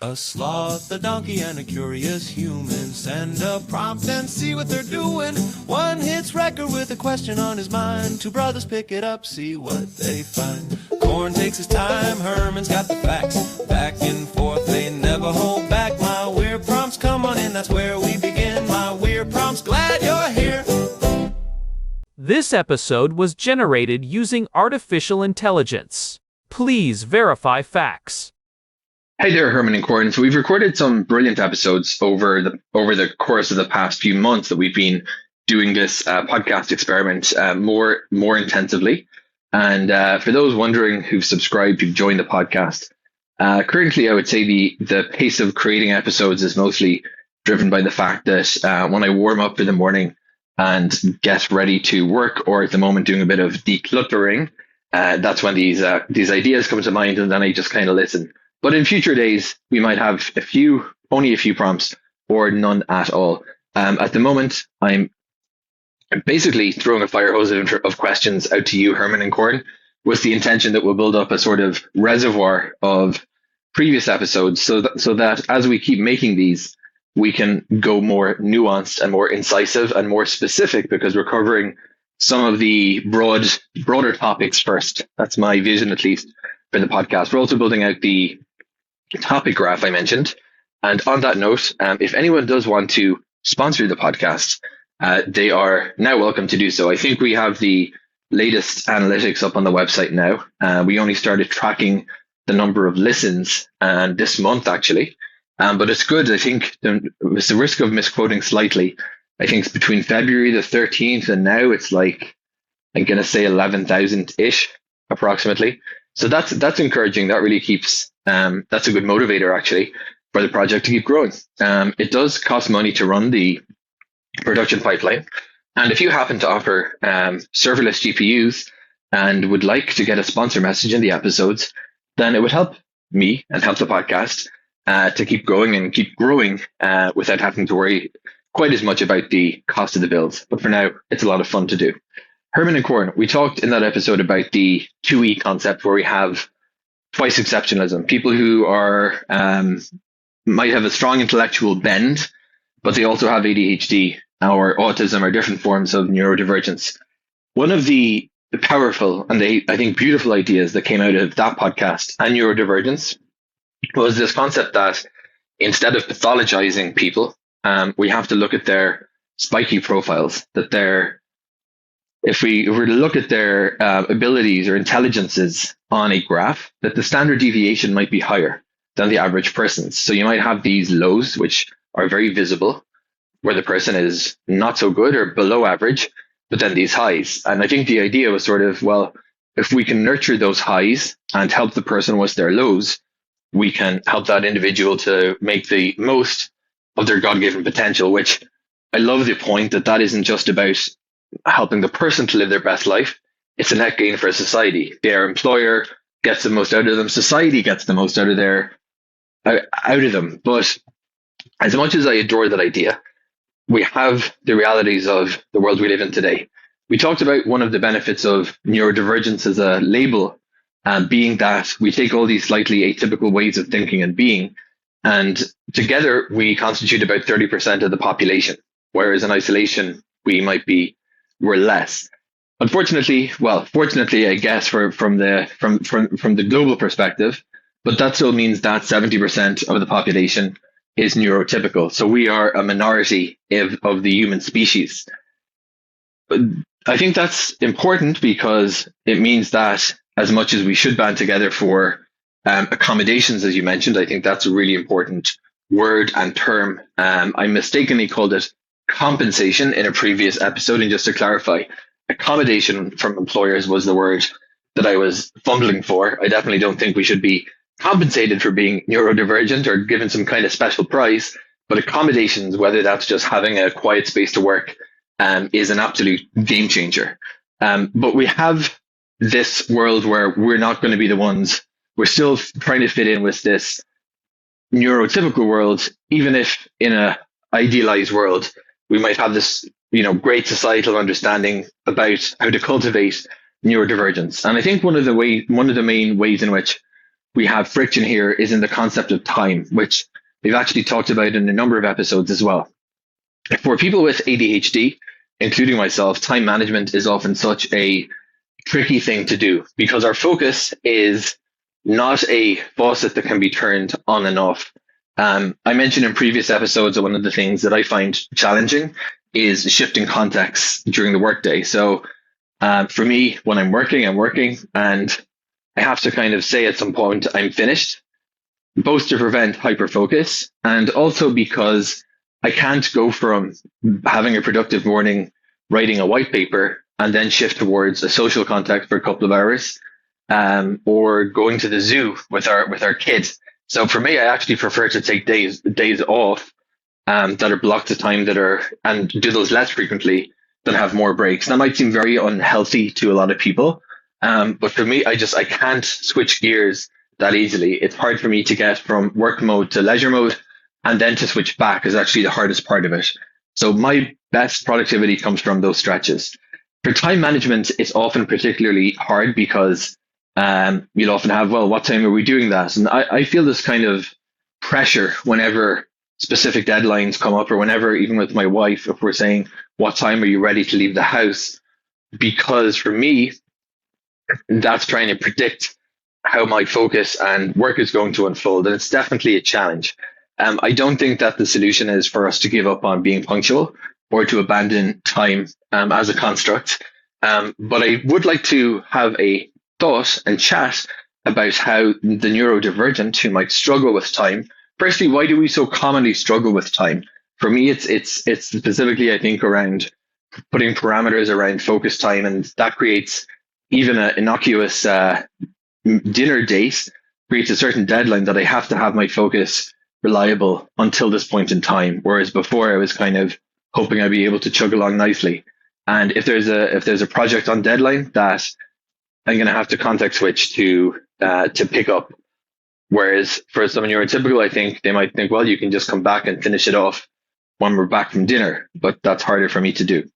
A sloth, a donkey, and a curious human. Send a prompt and see what they're doing. One hits record with a question on his mind. Two brothers pick it up, see what they find. Corn takes his time, Herman's got the facts. Back and forth, they never hold back. My weird prompts, come on in, that's where we begin. My weird prompts, glad you're here. This episode was generated using artificial intelligence. Please verify facts. Hey there, Herman and Corin. So we've recorded some brilliant episodes over the course of the past few months that we've been doing this podcast experiment more intensively. And for those wondering who've subscribed, who've joined the podcast, currently I would say the pace of creating episodes is mostly driven by the fact that when I warm up in the morning and get ready to work, or at the moment doing a bit of decluttering, that's when these ideas come to mind, and then I just kind of listen. But in future days, we might have only a few prompts or none at all. At the moment, I'm basically throwing a fire hose of questions out to you, Herman and Corin, with the intention that we'll build up a sort of reservoir of previous episodes so that as we keep making these, we can go more nuanced and more incisive and more specific, because we're covering some of the broader topics first. That's my vision, at least, for the podcast. We're also building out the topic graph I mentioned. And on that note, if anyone does want to sponsor the podcast, they are now welcome to do so. I think we have the latest analytics up on the website now. We only started tracking the number of listens this month, actually. But it's good. I think with the risk of misquoting slightly, I think it's between February the 13th and now it's like, I'm going to say 11,000-ish approximately. So that's encouraging. That really keeps, that's a good motivator actually for the project to keep growing. It does cost money to run the production pipeline. And if you happen to offer serverless GPUs and would like to get a sponsor message in the episodes, then it would help me and help the podcast to keep growing without having to worry quite as much about the cost of the builds. But for now, it's a lot of fun to do. Herman and Corin, we talked in that episode about the 2E concept, where we have twice exceptionalism. People who are might have a strong intellectual bend, but they also have ADHD or autism or different forms of neurodivergence. One of the powerful and I think beautiful ideas that came out of that podcast and neurodivergence was this concept that instead of pathologizing people, we have to look at their Spiky profiles, if we were to look at their abilities or intelligences on a graph, that the standard deviation might be higher than the average person's. So you might have these lows, which are very visible, where the person is not so good or below average, but then these highs. And I think the idea was sort of, well, if we can nurture those highs and help the person with their lows, we can help that individual to make the most of their God-given potential, which I love the point that isn't just about helping the person to live their best life. It's a net gain for society. Their employer gets the most out of them. Society gets the most out of them. But as much as I adore that idea, we have the realities of the world we live in today. We talked about one of the benefits of neurodivergence as a label, being that we take all these slightly atypical ways of thinking and being, and together we constitute about 30% of the population, whereas in isolation we're less. Unfortunately, fortunately, I guess from the global perspective, but that still means that 70% of the population is neurotypical. So we are a minority of the human species. But I think that's important because it means that as much as we should band together for accommodations, as you mentioned, I think that's a really important word and term. I mistakenly called it compensation in a previous episode. And just to clarify, accommodation from employers was the word that I was fumbling for. I definitely don't think we should be compensated for being neurodivergent or given some kind of special prize, but accommodations, whether that's just having a quiet space to work, is an absolute game changer. But we have this world where we're not going to be the ones. We're still trying to fit in with this neurotypical world, even if in a idealized world, we might have this, great societal understanding about how to cultivate neurodivergence. And I think one of the main ways in which we have friction here is in the concept of time, which we've actually talked about in a number of episodes as well. For people with ADHD, including myself, time management is often such a tricky thing to do because our focus is not a faucet that can be turned on and off. I mentioned in previous episodes that one of the things that I find challenging is shifting contexts during the workday. So for me, when I'm working, and I have to kind of say at some point I'm finished, both to prevent hyperfocus and also because I can't go from having a productive morning writing a white paper and then shift towards a social contact for a couple of hours, or going to the zoo with our kids. So for me, I actually prefer to take days off that are blocks of time and do those less frequently than have more breaks. That might seem very unhealthy to a lot of people, but for me, I can't switch gears that easily. It's hard for me to get from work mode to leisure mode, and then to switch back is actually the hardest part of it. So my best productivity comes from those stretches. For time management, it's often particularly hard because you'll often have, well, what time are we doing that? And I feel this kind of pressure whenever specific deadlines come up, or whenever, even with my wife, if we're saying, what time are you ready to leave the house? Because for me, that's trying to predict how my focus and work is going to unfold. And it's definitely a challenge. I don't think that the solution is for us to give up on being punctual or to abandon time as a construct. But I would like to have a thought and chat about how the neurodivergent who might struggle with time. Firstly, why do we so commonly struggle with time? For me, it's specifically, I think, around putting parameters around focus time, and that creates even an innocuous dinner date creates a certain deadline that I have to have my focus reliable until this point in time. Whereas before, I was kind of hoping I'd be able to chug along nicely. And if there's a project on deadline that I'm going to have to context switch to pick up. Whereas for some neurotypical, I think they might think, well, you can just come back and finish it off when we're back from dinner, but that's harder for me to do.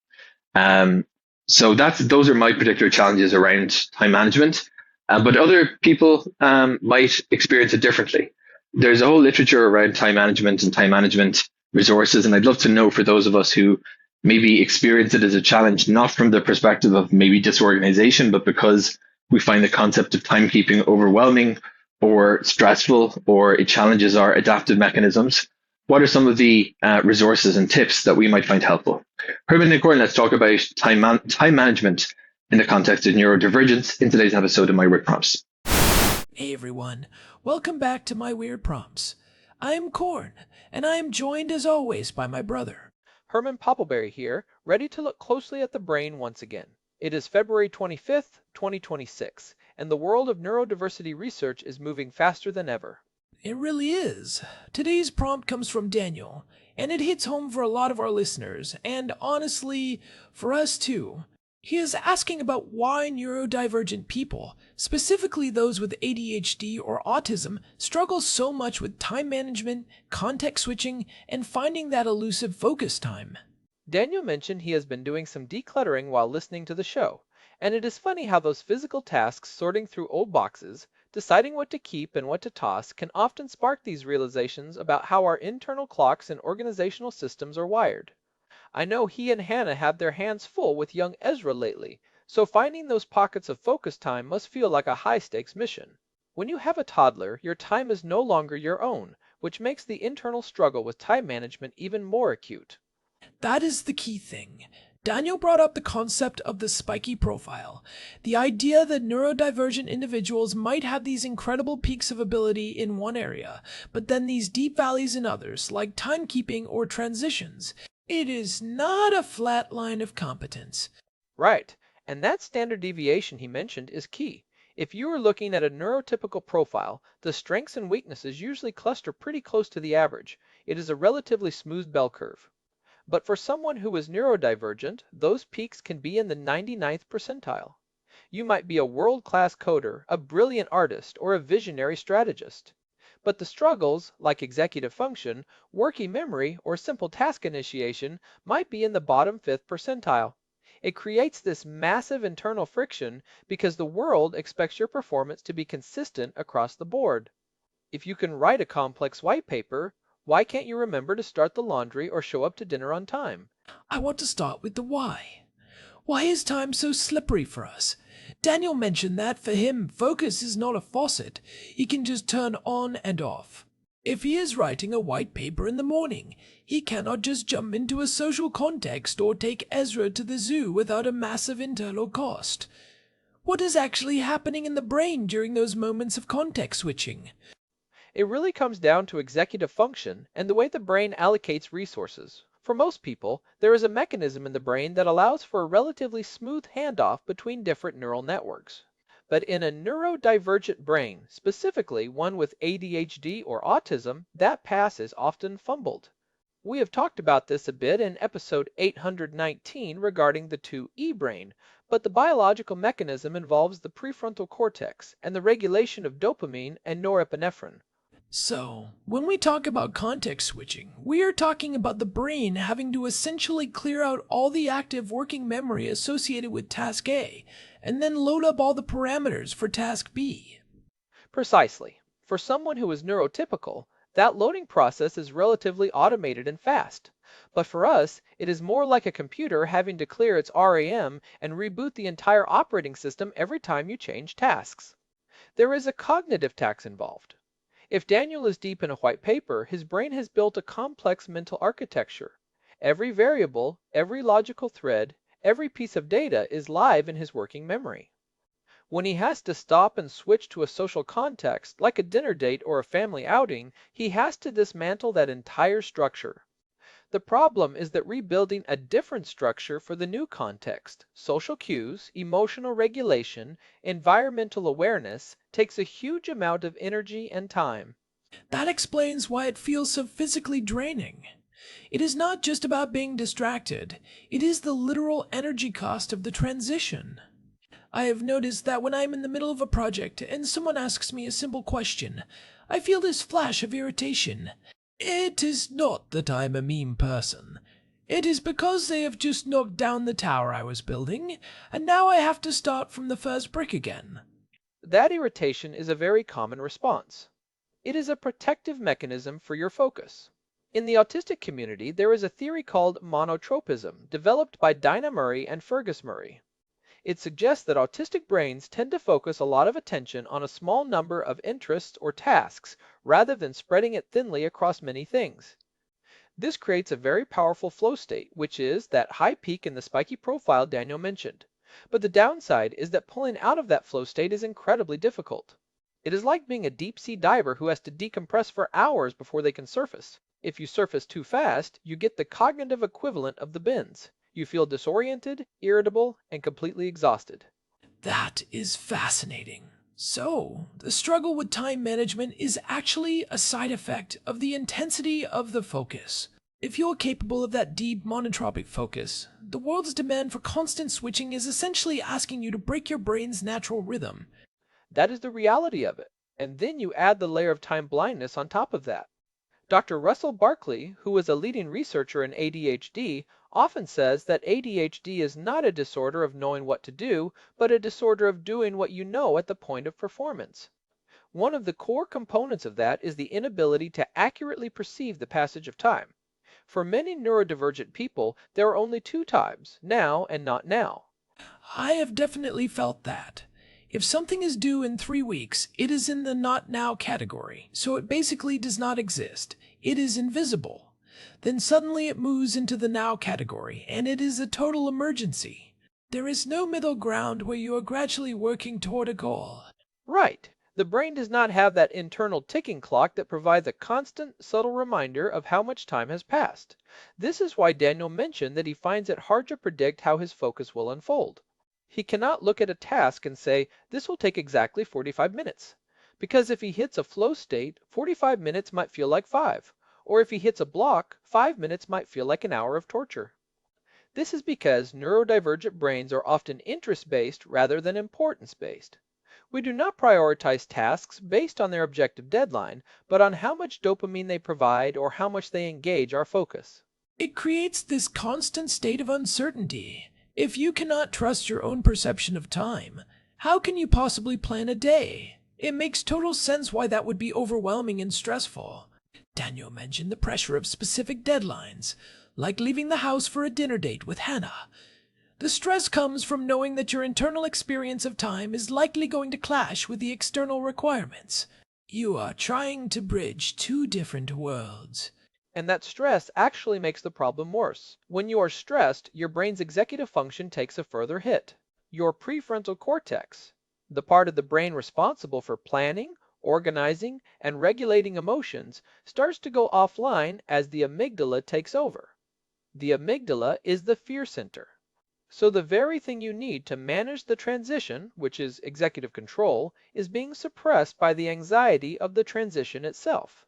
So those are my particular challenges around time management. But other people might experience it differently. There's a whole literature around time management and time management resources, and I'd love to know for those of us who maybe experience it as a challenge, not from the perspective of maybe disorganization, but because we find the concept of timekeeping overwhelming or stressful, or it challenges our adaptive mechanisms. What are some of the resources and tips that we might find helpful? Herman and Gordon, let's talk about time management in the context of neurodivergence in today's episode of My Weird Prompts. Hey everyone, welcome back to My Weird Prompts. I'm Corn, and I am joined as always by my brother. Herman Poppleberry here, ready to look closely at the brain once again. It is February 25th, 2026, and the world of neurodiversity research is moving faster than ever. It really is. Today's prompt comes from Daniel, and it hits home for a lot of our listeners, and honestly, for us too. He is asking about why neurodivergent people, specifically those with ADHD or autism, struggle so much with time management, context switching, and finding that elusive focus time. Daniel mentioned he has been doing some decluttering while listening to the show, and it is funny how those physical tasks sorting through old boxes, deciding what to keep and what to toss can often spark these realizations about how our internal clocks and organizational systems are wired. I know he and Hannah have their hands full with young Ezra lately, so finding those pockets of focus time must feel like a high-stakes mission. When you have a toddler, your time is no longer your own, which makes the internal struggle with time management even more acute. That is the key thing. Daniel brought up the concept of the Spiky profile, the idea that neurodivergent individuals might have these incredible peaks of ability in one area, but then these deep valleys in others, like timekeeping or transitions. It is not a flat line of competence. Right, and that standard deviation he mentioned is key. If you are looking at a neurotypical profile, the strengths and weaknesses usually cluster pretty close to the average. It is a relatively smooth bell curve. But for someone who is neurodivergent, those peaks can be in the 99th percentile. You might be a world-class coder, a brilliant artist, or a visionary strategist. But the struggles, like executive function, working memory, or simple task initiation, might be in the bottom 5th percentile. It creates this massive internal friction because the world expects your performance to be consistent across the board. If you can write a complex white paper, why can't you remember to start the laundry or show up to dinner on time? I want to start with the why. Why is time so slippery for us? Daniel mentioned that for him, focus is not a faucet he can just turn on and off. If he is writing a white paper in the morning, he cannot just jump into a social context or take Ezra to the zoo without a massive internal cost. What is actually happening in the brain during those moments of context switching? It really comes down to executive function and the way the brain allocates resources. For most people, there is a mechanism in the brain that allows for a relatively smooth handoff between different neural networks. But in a neurodivergent brain, specifically one with ADHD or autism, that pass is often fumbled. We have talked about this a bit in episode 819 regarding the 2E brain, but the biological mechanism involves the prefrontal cortex and the regulation of dopamine and norepinephrine. So, when we talk about context switching, we are talking about the brain having to essentially clear out all the active working memory associated with task A, and then load up all the parameters for task B. Precisely. For someone who is neurotypical, that loading process is relatively automated and fast. But for us, it is more like a computer having to clear its RAM and reboot the entire operating system every time you change tasks. There is a cognitive tax involved. If Daniel is deep in a white paper, his brain has built a complex mental architecture. Every variable, every logical thread, every piece of data is live in his working memory. When he has to stop and switch to a social context, like a dinner date or a family outing, he has to dismantle that entire structure. The problem is that rebuilding a different structure for the new context, social cues, emotional regulation, environmental awareness, takes a huge amount of energy and time. That explains why it feels so physically draining. It is not just about being distracted, it is the literal energy cost of the transition. I have noticed that when I'm in the middle of a project and someone asks me a simple question, I feel this flash of irritation. It is not that I'm a mean person. It is because they have just knocked down the tower I was building, and now I have to start from the first brick again. That irritation is a very common response. It is a protective mechanism for your focus. In the autistic community, there is a theory called monotropism, developed by Dinah Murray and Fergus Murray. It suggests that autistic brains tend to focus a lot of attention on a small number of interests or tasks rather than spreading it thinly across many things. This creates a very powerful flow state, which is that high peak in the spiky profile Daniel mentioned. But the downside is that pulling out of that flow state is incredibly difficult. It is like being a deep-sea diver who has to decompress for hours before they can surface. If you surface too fast, you get the cognitive equivalent of the bends. You feel disoriented, irritable, and completely exhausted. That is fascinating. So, the struggle with time management is actually a side effect of the intensity of the focus. If you're capable of that deep monotropic focus, the world's demand for constant switching is essentially asking you to break your brain's natural rhythm. That is the reality of it. And then you add the layer of time blindness on top of that. Dr. Russell Barkley, who is a leading researcher in ADHD, often says that ADHD is not a disorder of knowing what to do, but a disorder of doing what you know at the point of performance. One of the core components of that is the inability to accurately perceive the passage of time. For many neurodivergent people, there are only two times, now and not now. I have definitely felt that. If something is due in 3 weeks, it is in the not now category, so it basically does not exist. It is invisible. Then suddenly it moves into the now category, and it is a total emergency. There is no middle ground where you are gradually working toward a goal. Right. The brain does not have that internal ticking clock that provides a constant, subtle reminder of how much time has passed. This is why Daniel mentioned that he finds it hard to predict how his focus will unfold. He cannot look at a task and say, this will take exactly 45 minutes. Because if he hits a flow state, 45 minutes might feel like 5. Or if he hits a block, 5 minutes might feel like an hour of torture. This is because neurodivergent brains are often interest-based rather than importance-based. We do not prioritize tasks based on their objective deadline, but on how much dopamine they provide or how much they engage our focus. It creates this constant state of uncertainty. If you cannot trust your own perception of time, how can you possibly plan a day? It makes total sense why that would be overwhelming and stressful. Daniel mentioned the pressure of specific deadlines, like leaving the house for a dinner date with Hannah. The stress comes from knowing that your internal experience of time is likely going to clash with the external requirements. You are trying to bridge two different worlds. And that stress actually makes the problem worse. When you are stressed, your brain's executive function takes a further hit. Your prefrontal cortex, the part of the brain responsible for planning, organizing, and regulating emotions, starts to go offline as the amygdala takes over. The amygdala is the fear center. So the very thing you need to manage the transition, which is executive control, is being suppressed by the anxiety of the transition itself.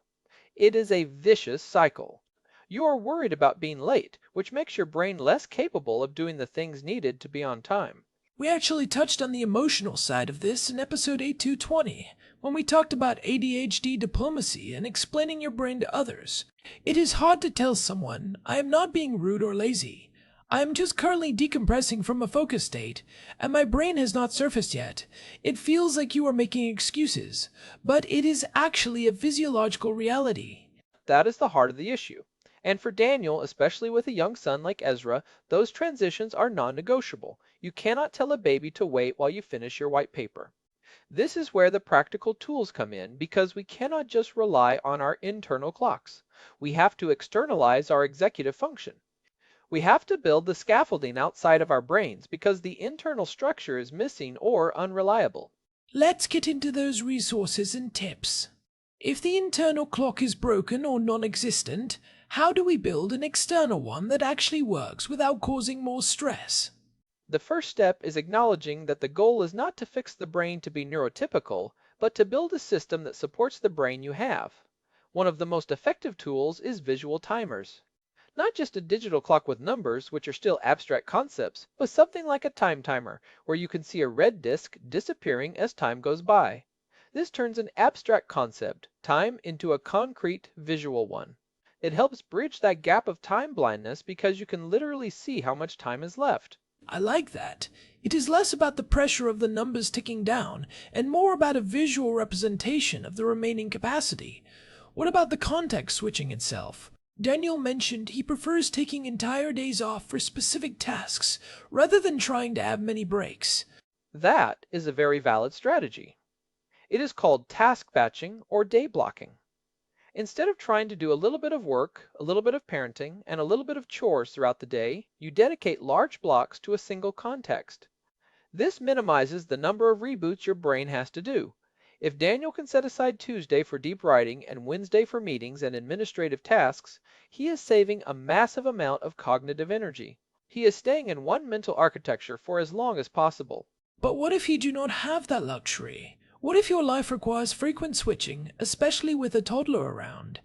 It is a vicious cycle. You are worried about being late, which makes your brain less capable of doing the things needed to be on time. We actually touched on the emotional side of this in episode 8220, when we talked about ADHD diplomacy and explaining your brain to others. It is hard to tell someone, I am not being rude or lazy. I am just currently decompressing from a focus state, and my brain has not surfaced yet. It feels like you are making excuses, but it is actually a physiological reality. That is the heart of the issue. And for Daniel, especially with a young son like Ezra, those transitions are non-negotiable. You cannot tell a baby to wait while you finish your white paper. This is where the practical tools come in, because we cannot just rely on our internal clocks. We have to externalize our executive function. We have to build the scaffolding outside of our brains because the internal structure is missing or unreliable. Let's get into those resources and tips. If the internal clock is broken or non-existent, how do we build an external one that actually works without causing more stress? The first step is acknowledging that the goal is not to fix the brain to be neurotypical, but to build a system that supports the brain you have. One of the most effective tools is visual timers. Not just a digital clock with numbers, which are still abstract concepts, but something like a time timer, where you can see a red disk disappearing as time goes by. This turns an abstract concept, time, into a concrete, visual one. It helps bridge that gap of time blindness because you can literally see how much time is left. I like that. It is less about the pressure of the numbers ticking down, and more about a visual representation of the remaining capacity. What about the context switching itself? Daniel mentioned he prefers taking entire days off for specific tasks, rather than trying to have many breaks. That is a very valid strategy. It is called task batching or day blocking. Instead of trying to do a little bit of work, a little bit of parenting, and a little bit of chores throughout the day, you dedicate large blocks to a single context. This minimizes the number of reboots your brain has to do. If Daniel can set aside Tuesday for deep writing and Wednesday for meetings and administrative tasks, he is saving a massive amount of cognitive energy. He is staying in one mental architecture for as long as possible. But what if you do not have that luxury? What if your life requires frequent switching, especially with a toddler around?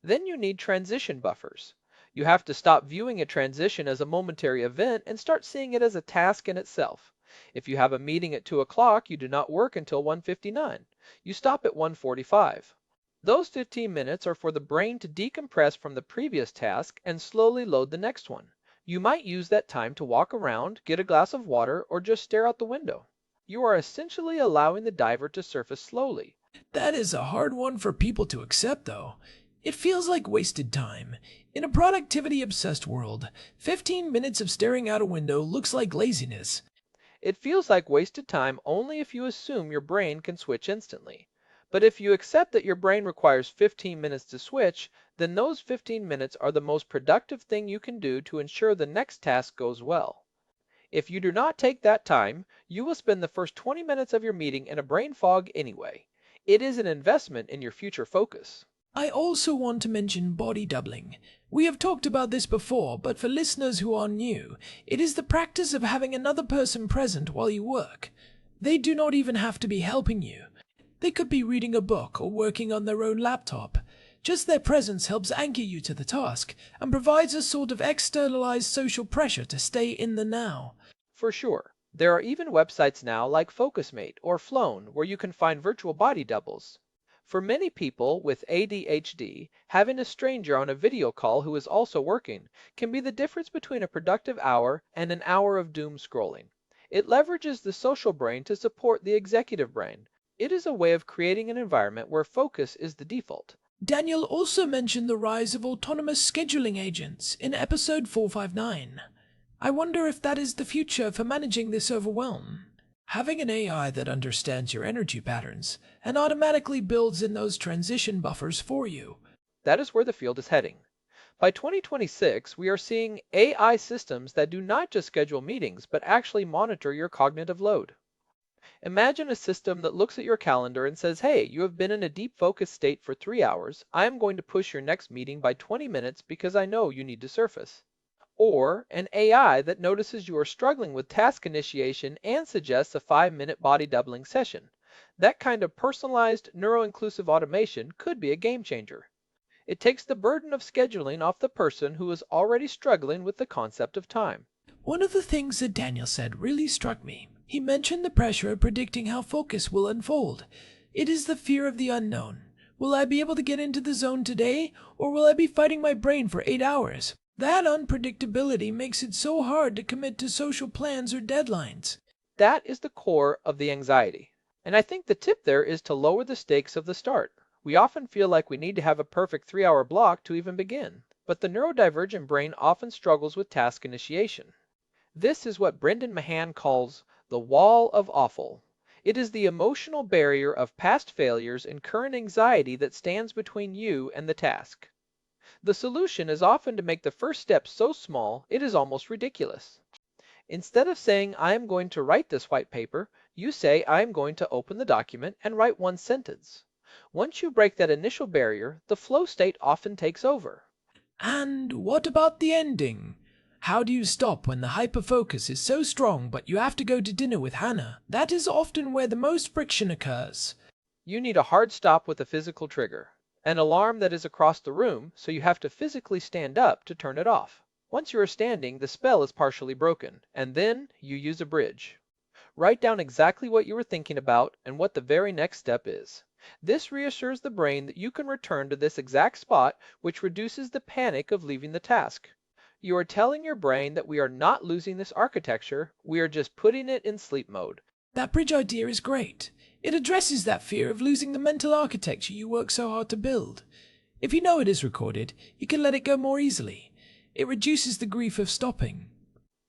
Then you need transition buffers. You have to stop viewing a transition as a momentary event and start seeing it as a task in itself. If you have a meeting at 2 o'clock, you do not work until 1:59. You stop at 1:45. Those 15 minutes are for the brain to decompress from the previous task and slowly load the next one. You might use that time to walk around, get a glass of water, or just stare out the window. You are essentially allowing the diver to surface slowly. That is a hard one for people to accept, though. It feels like wasted time. In a productivity-obsessed world, 15 minutes of staring out a window looks like laziness. It feels like wasted time only if you assume your brain can switch instantly. But if you accept that your brain requires 15 minutes to switch, then those 15 minutes are the most productive thing you can do to ensure the next task goes well. If you do not take that time, you will spend the first 20 minutes of your meeting in a brain fog anyway. It is an investment in your future focus. I also want to mention body doubling. We have talked about this before, but for listeners who are new, it is the practice of having another person present while you work. They do not even have to be helping you. They could be reading a book or working on their own laptop. Just their presence helps anchor you to the task and provides a sort of externalized social pressure to stay in the now. For sure. There are even websites now like FocusMate or Flown where you can find virtual body doubles. For many people with ADHD, having a stranger on a video call who is also working can be the difference between a productive hour and an hour of doom scrolling. It leverages the social brain to support the executive brain. It is a way of creating an environment where focus is the default. Daniel also mentioned the rise of autonomous scheduling agents in episode 459. I wonder if that is the future for managing this overwhelm. Having an AI that understands your energy patterns and automatically builds in those transition buffers for you. That is where the field is heading. By 2026, we are seeing AI systems that do not just schedule meetings, but actually monitor your cognitive load. Imagine a system that looks at your calendar and says, hey, you have been in a deep focus state for 3 hours. I am going to push your next meeting by 20 minutes because I know you need to surface. Or an AI that notices you are struggling with task initiation and suggests a 5-minute body doubling session. That kind of personalized, neuro-inclusive automation could be a game changer. It takes the burden of scheduling off the person who is already struggling with the concept of time. One of the things that Daniel said really struck me. He mentioned the pressure of predicting how focus will unfold. It is the fear of the unknown. Will I be able to get into the zone today, or will I be fighting my brain for 8 hours? That unpredictability makes it so hard to commit to social plans or deadlines. That is the core of the anxiety. And I think the tip there is to lower the stakes of the start. We often feel like we need to have a perfect 3-hour block to even begin. But the neurodivergent brain often struggles with task initiation. This is what Brendan Mahan calls the wall of awful. It is the emotional barrier of past failures and current anxiety that stands between you and the task. The solution is often to make the first step so small it is almost ridiculous. Instead of saying, I am going to write this white paper, you say, I am going to open the document and write one sentence. Once you break that initial barrier, the flow state often takes over. And what about the ending? How do you stop when the hyperfocus is so strong but you have to go to dinner with Hannah? That is often where the most friction occurs. You need a hard stop with a physical trigger. An alarm that is across the room, so you have to physically stand up to turn it off. Once you are standing, the spell is partially broken, and then you use a bridge. Write down exactly what you were thinking about and what the very next step is. This reassures the brain that you can return to this exact spot, which reduces the panic of leaving the task. You are telling your brain that we are not losing this architecture, we are just putting it in sleep mode. That bridge idea is great. It addresses that fear of losing the mental architecture you work so hard to build. If you know it is recorded, you can let it go more easily. It reduces the grief of stopping.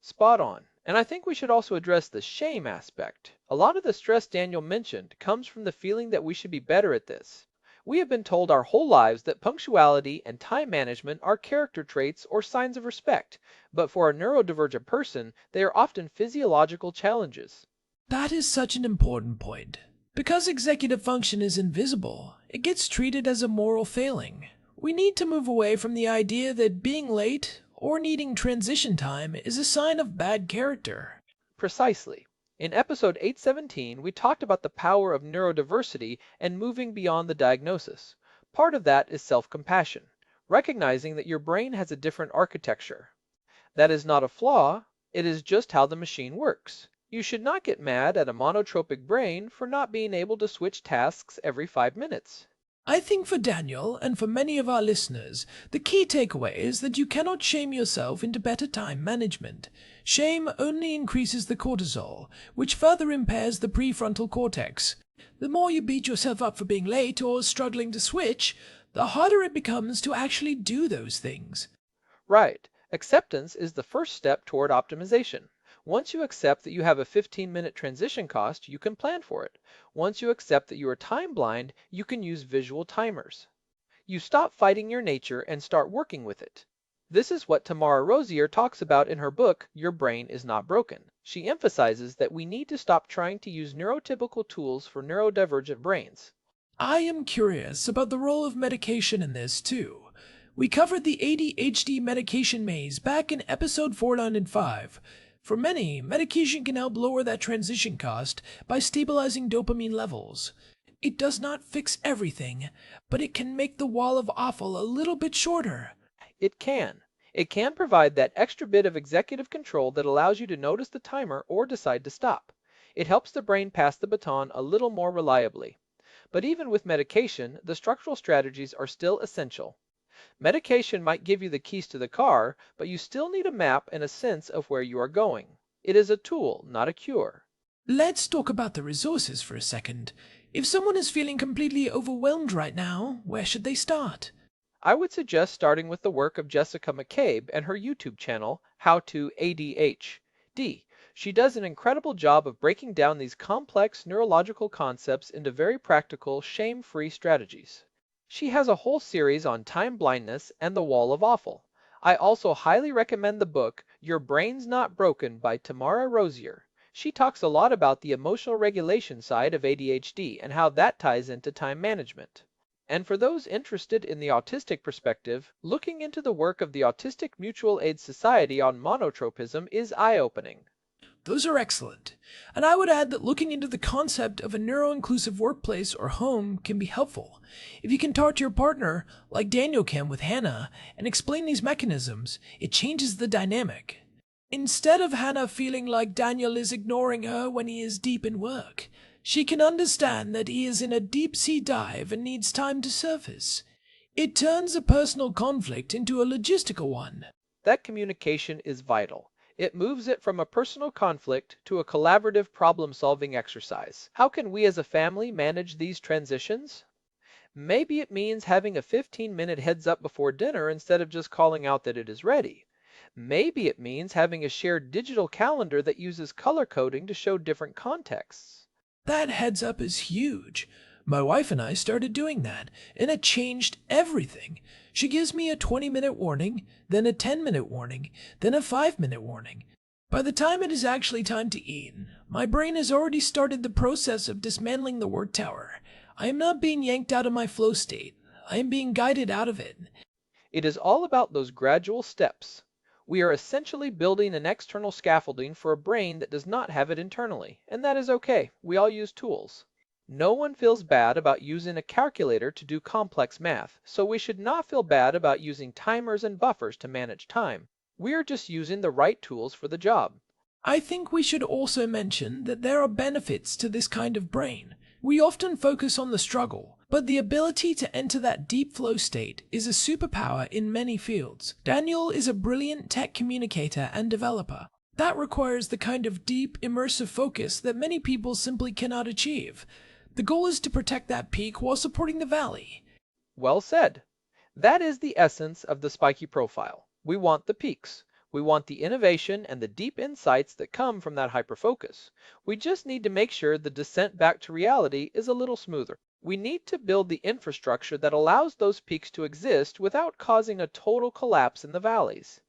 Spot on. And I think we should also address the shame aspect. A lot of the stress Daniel mentioned comes from the feeling that we should be better at this. We have been told our whole lives that punctuality and time management are character traits or signs of respect, but for a neurodivergent person, they are often physiological challenges. That is such an important point. Because executive function is invisible, it gets treated as a moral failing. We need to move away from the idea that being late or needing transition time is a sign of bad character. Precisely. In episode 817, we talked about the power of neurodiversity and moving beyond the diagnosis. Part of that is self-compassion, recognizing that your brain has a different architecture. That is not a flaw, it is just how the machine works. You should not get mad at a monotropic brain for not being able to switch tasks every 5 minutes. I think for Daniel and for many of our listeners, the key takeaway is that you cannot shame yourself into better time management. Shame only increases the cortisol, which further impairs the prefrontal cortex. The more you beat yourself up for being late or struggling to switch, the harder it becomes to actually do those things. Right. Acceptance is the first step toward optimization. Once you accept that you have a 15-minute transition cost, you can plan for it. Once you accept that you are time blind, you can use visual timers. You stop fighting your nature and start working with it. This is what Tamara Rosier talks about in her book, Your Brain is Not Broken. She emphasizes that we need to stop trying to use neurotypical tools for neurodivergent brains. I am curious about the role of medication in this, too. We covered the ADHD medication maze back in episode 495. For many, medication can help lower that transition cost by stabilizing dopamine levels. It does not fix everything, but it can make the wall of awful a little bit shorter. It can. It can provide that extra bit of executive control that allows you to notice the timer or decide to stop. It helps the brain pass the baton a little more reliably. But even with medication, the structural strategies are still essential. Medication might give you the keys to the car, but you still need a map and a sense of where you are going. It is a tool, not a cure. Let's talk about the resources for a second. If someone is feeling completely overwhelmed right now, where should they start? I would suggest starting with the work of Jessica McCabe and her YouTube channel, How to ADHD. She does an incredible job of breaking down these complex neurological concepts into very practical, shame-free strategies. She has a whole series on time blindness and the wall of awful. I also highly recommend the book Your Brain's Not Broken by Tamara Rosier. She talks a lot about the emotional regulation side of ADHD and how that ties into time management. And for those interested in the autistic perspective, looking into the work of the Autistic Mutual Aid Society on monotropism is eye-opening. Those are excellent. And I would add that looking into the concept of a neuro-inclusive workplace or home can be helpful. If you can talk to your partner, like Daniel can with Hannah, and explain these mechanisms, it changes the dynamic. Instead of Hannah feeling like Daniel is ignoring her when he is deep in work, she can understand that he is in a deep-sea dive and needs time to surface. It turns a personal conflict into a logistical one. That communication is vital. It moves it from a personal conflict to a collaborative problem-solving exercise. How can we as a family manage these transitions? Maybe it means having a 15-minute heads up before dinner instead of just calling out that it is ready. Maybe it means having a shared digital calendar that uses color coding to show different contexts. That heads up is huge. My wife and I started doing that, and it changed everything. She gives me a 20-minute warning, then a 10-minute warning, then a 5-minute warning. By the time it is actually time to eat, my brain has already started the process of dismantling the work tower. I am not being yanked out of my flow state. I am being guided out of it. It is all about those gradual steps. We are essentially building an external scaffolding for a brain that does not have it internally, and that is okay. We all use tools. No one feels bad about using a calculator to do complex math, so we should not feel bad about using timers and buffers to manage time. We are just using the right tools for the job. I think we should also mention that there are benefits to this kind of brain. We often focus on the struggle, but the ability to enter that deep flow state is a superpower in many fields. Daniel is a brilliant tech communicator and developer. That requires the kind of deep, immersive focus that many people simply cannot achieve. The goal is to protect that peak while supporting the valley. Well said. That is the essence of the Spiky profile. We want the peaks. We want the innovation and the deep insights that come from that hyperfocus. We just need to make sure the descent back to reality is a little smoother. We need to build the infrastructure that allows those peaks to exist without causing a total collapse in the valleys.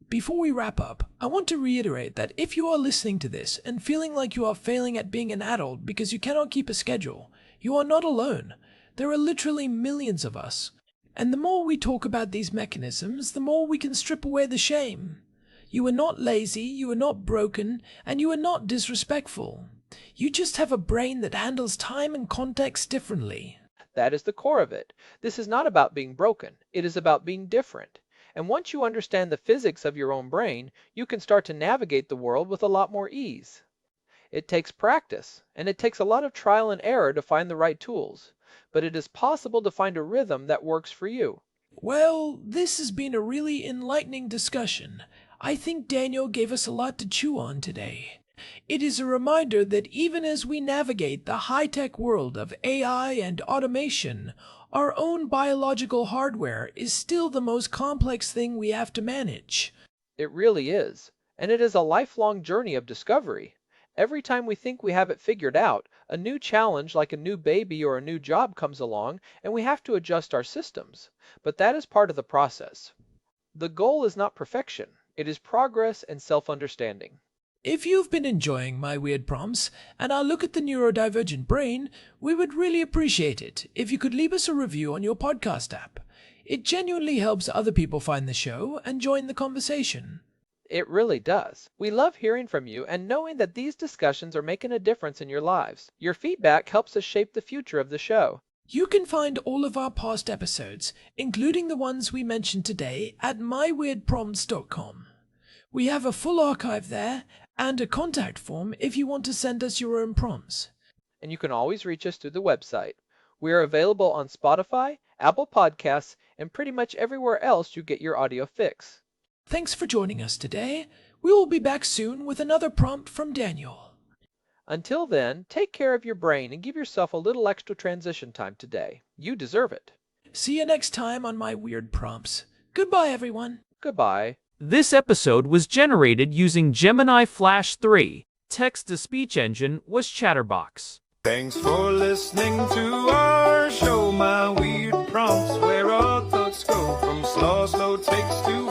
Before we wrap up, I want to reiterate that if you are listening to this and feeling like you are failing at being an adult because you cannot keep a schedule, you are not alone. There are literally millions of us. And the more we talk about these mechanisms, the more we can strip away the shame. You are not lazy, you are not broken, and you are not disrespectful. You just have a brain that handles time and context differently. That is the core of it. This is not about being broken. It is about being different. And once you understand the physics of your own brain, you can start to navigate the world with a lot more ease. It takes practice, and it takes a lot of trial and error to find the right tools, but it is possible to find a rhythm that works for you. Well, this has been a really enlightening discussion. I think Daniel gave us a lot to chew on today. It is a reminder that even as we navigate the high-tech world of AI and automation, our own biological hardware is still the most complex thing we have to manage. It really is, and it is a lifelong journey of discovery. Every time we think we have it figured out, a new challenge like a new baby or a new job comes along, and we have to adjust our systems. But that is part of the process. The goal is not perfection. It is progress and self-understanding. If you've been enjoying my weird prompts and our look at the neurodivergent brain, we would really appreciate it if you could leave us a review on your podcast app. It genuinely helps other people find the show and join the conversation. It really does. We love hearing from you and knowing that these discussions are making a difference in your lives. Your feedback helps us shape the future of the show. You can find all of our past episodes, including the ones we mentioned today, at myweirdprompts.com. We have a full archive there and a contact form if you want to send us your own prompts. And you can always reach us through the website. We are available on Spotify, Apple Podcasts, and pretty much everywhere else you get your audio fix. Thanks for joining us today. We will be back soon with another prompt from Daniel. Until then, take care of your brain and give yourself a little extra transition time today. You deserve it. See you next time on my weird prompts. Goodbye, everyone. Goodbye. This episode was generated using Gemini Flash 3. Text-to-speech engine was Chatterbox. Thanks for listening to our show, my weird prompts, where our thoughts go from slow takes to